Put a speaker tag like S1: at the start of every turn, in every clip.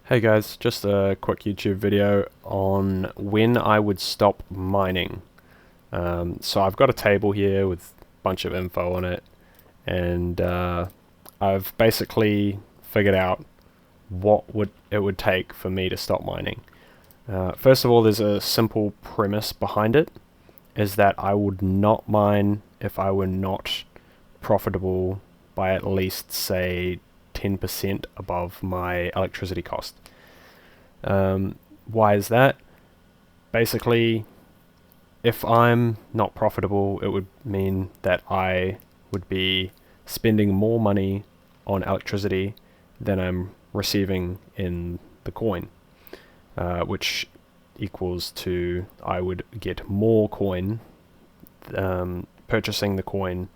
S1: Hey guys, just a quick YouTube video on when I would stop mining. So I've got a table here with a bunch of info on it, and I've basically figured out what it would take for me to stop mining. First of all, there's a simple premise behind it, is that I would not mine if I were not profitable by at least, say, 10% above my electricity cost. Why is that? Basically, if I'm not profitable, it would mean that I would be spending more money on electricity than I'm receiving in the coin, which equals to I would get more coin, purchasing the coin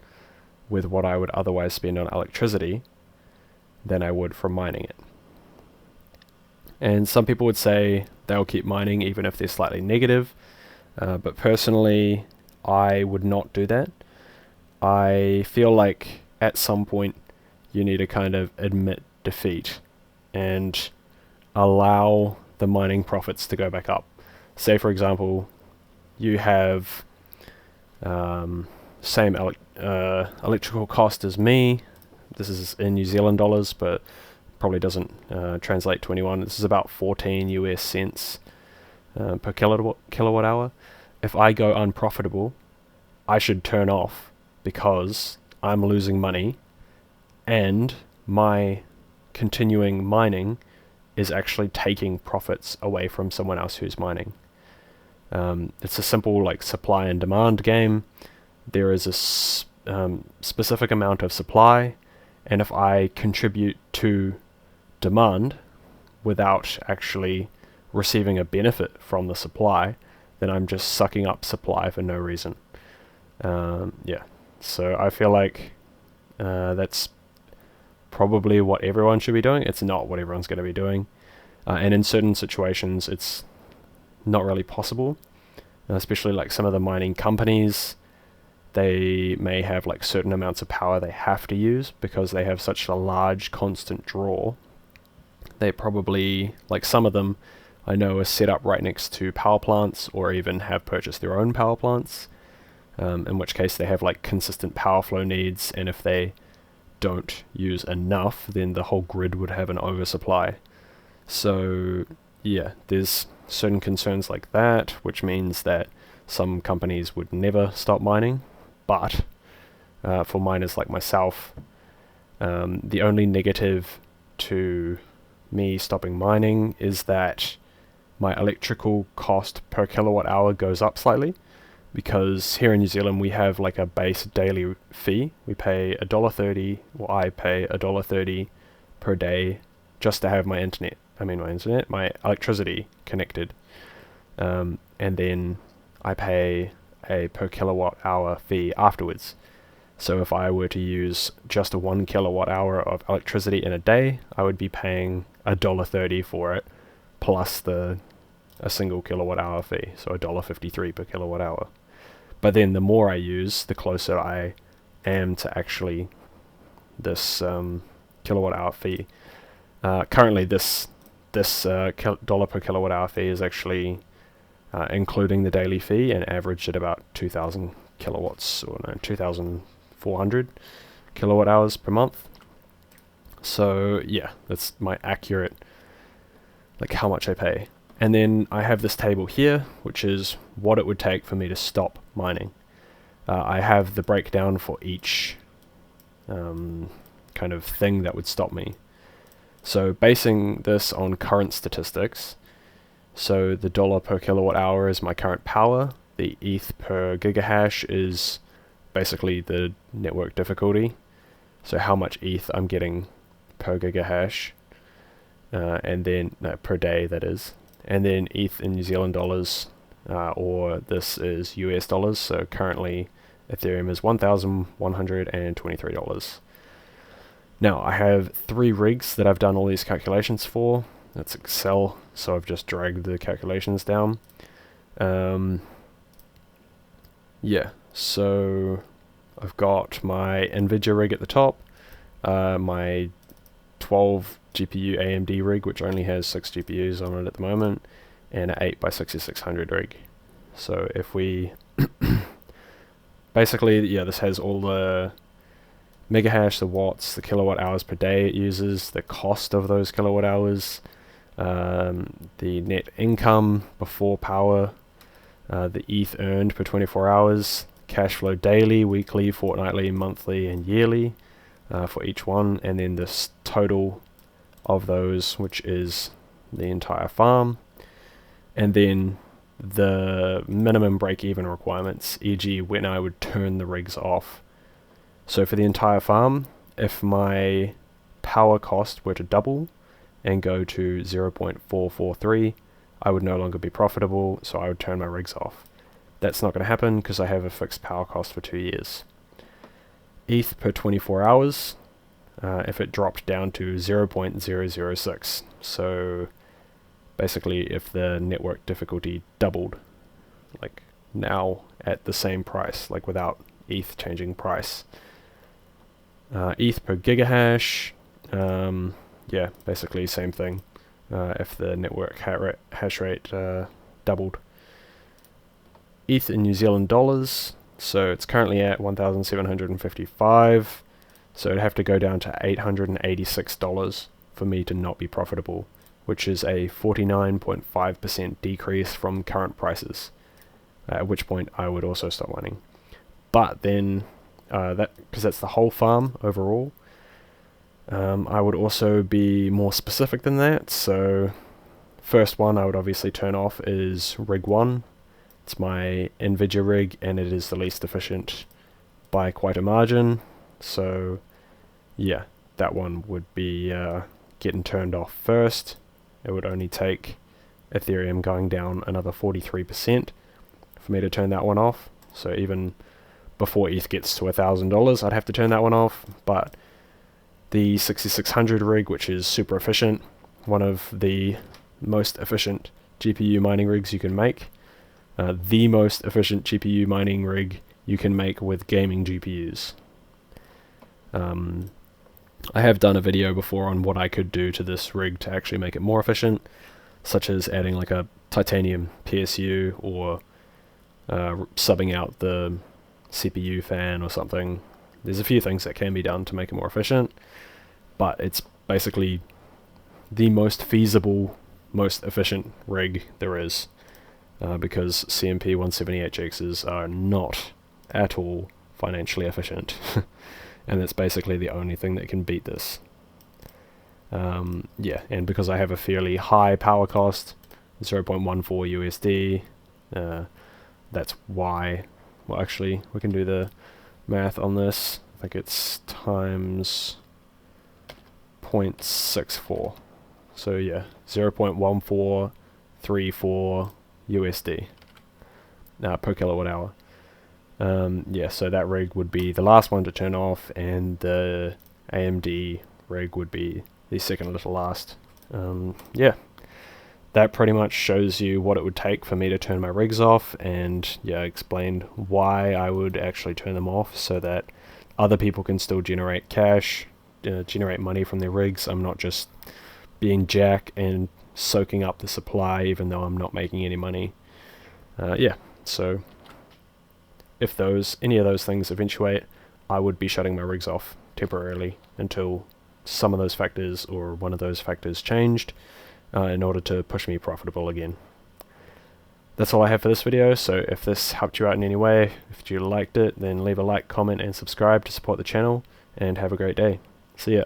S1: with what I would otherwise spend on electricity than I would from mining it. And some people would say they'll keep mining even if they're slightly negative, but personally, I would not do that. I feel like at some point you need to kind of admit defeat and allow the mining profits to go back up. Say, for example, you have same electrical cost as me. This is in New Zealand dollars, but probably doesn't translate to anyone. This is about 14 US cents per kilowatt hour. If I go unprofitable, I should turn off because I'm losing money, and my continuing mining is actually taking profits away from someone else who's mining. It's a simple like supply and demand game. There is a specific amount of supply, and if I contribute to demand without actually receiving a benefit from the supply, then I'm just sucking up supply for no reason. Yeah, so I feel like that's probably what everyone should be doing. It's not what everyone's going to be doing, and in certain situations it's not really possible, especially like some of the mining companies. They may have like certain amounts of power they have to use because they have such a large constant draw. They probably, like some of them I know, are set up right next to power plants or even have purchased their own power plants, in which case they have like consistent power flow needs, and if they don't use enough, then the whole grid would have an oversupply. So yeah, there's certain concerns like that, which means that some companies would never stop mining. But for miners like myself, the only negative to me stopping mining is that my electrical cost per kilowatt hour goes up slightly, because here in New Zealand we have like a base daily fee. We pay $1.30, or I pay $1.30 per day just to have my electricity connected, and then I pay a per kilowatt hour fee afterwards. So if I were to use just a 1 kilowatt hour of electricity in a day, I would be paying $1.30 for it, plus a single kilowatt hour fee, so $1.53 per kilowatt hour. But then the more I use, the closer I am to actually this kilowatt hour fee. Currently, this dollar per kilowatt hour fee is actually including the daily fee, and averaged at about 2,000 kilowatts, or no, 2,400 kilowatt hours per month. So yeah, that's my accurate, like how much I pay. And then I have this table here, which is what it would take for me to stop mining. I have the breakdown for each kind of thing that would stop me. So basing this on current statistics, so the dollar per kilowatt hour is my current power, the ETH per gigahash is basically the network difficulty, so how much ETH I'm getting per gigahash, and then per day, that is, and then ETH in New Zealand dollars, or this is US dollars, so currently Ethereum is $1,123. Now I have 3 rigs that I've done all these calculations for. That's Excel, so I've just dragged the calculations down. Yeah, so I've got my NVIDIA rig at the top, my 12 GPU AMD rig, which only has 6 GPUs on it at the moment, and an 8x6600 rig. So if we basically, yeah, this has all the megahash, the watts, the kilowatt hours per day it uses, the cost of those kilowatt hours, the net income before power, the ETH earned per 24 hours, cash flow daily, weekly, fortnightly, monthly, and yearly for each one, and then this total of those, which is the entire farm, and then the minimum break-even requirements, e.g. when I would turn the rigs off. So for the entire farm, if my power cost were to double and go to 0.443, I would no longer be profitable, so I would turn my rigs off. That's not going to happen because I have a fixed power cost for 2 years. ETH per 24 hours, if it dropped down to 0.006, so basically if the network difficulty doubled, like now at the same price, like without ETH changing price. ETH per gigahash, yeah, basically same thing, if the network hash rate doubled. ETH in New Zealand dollars, so it's currently at 1,755, so it'd have to go down to $886 for me to not be profitable, which is a 49.5% decrease from current prices, at which point I would also stop mining. But then, because that's the whole farm overall, I would also be more specific than that. So first one I would obviously turn off is rig 1. It's my NVIDIA rig, and it is the least efficient by quite a margin. So yeah, that one would be getting turned off first. It would only take Ethereum going down another 43% for me to turn that one off. So even before ETH gets to $1,000, I'd have to turn that one off. But the 6600 rig, which is super efficient, one of the most efficient GPU mining rigs you can make, the most efficient GPU mining rig you can make with gaming GPUs. I have done a video before on what I could do to this rig to actually make it more efficient, such as adding like a titanium PSU or subbing out the CPU fan or something. There's a few things that can be done to make it more efficient, but it's basically the most feasible, most efficient rig there is, because CMP 178Xs are not at all financially efficient. And that's basically the only thing that can beat this. Yeah, and because I have a fairly high power cost, 0.14 USD, that's why, well actually, we can do the math on this. I think it's times 0.64. So yeah, 0.1434 USD per kilowatt hour. Yeah, so that rig would be the last one to turn off, and the AMD rig would be the second to last. Yeah, that pretty much shows you what it would take for me to turn my rigs off, and yeah, explained why I would actually turn them off so that other people can still generate cash, generate money from their rigs. I'm not just being jack and soaking up the supply even though I'm not making any money. Yeah, so if any of those things eventuate, I would be shutting my rigs off temporarily until some of those factors or one of those factors changed, in order to push me profitable again. That's all I have for this video, so if this helped you out in any way, if you liked it, then leave a like, comment, and subscribe to support the channel, and have a great day. See ya.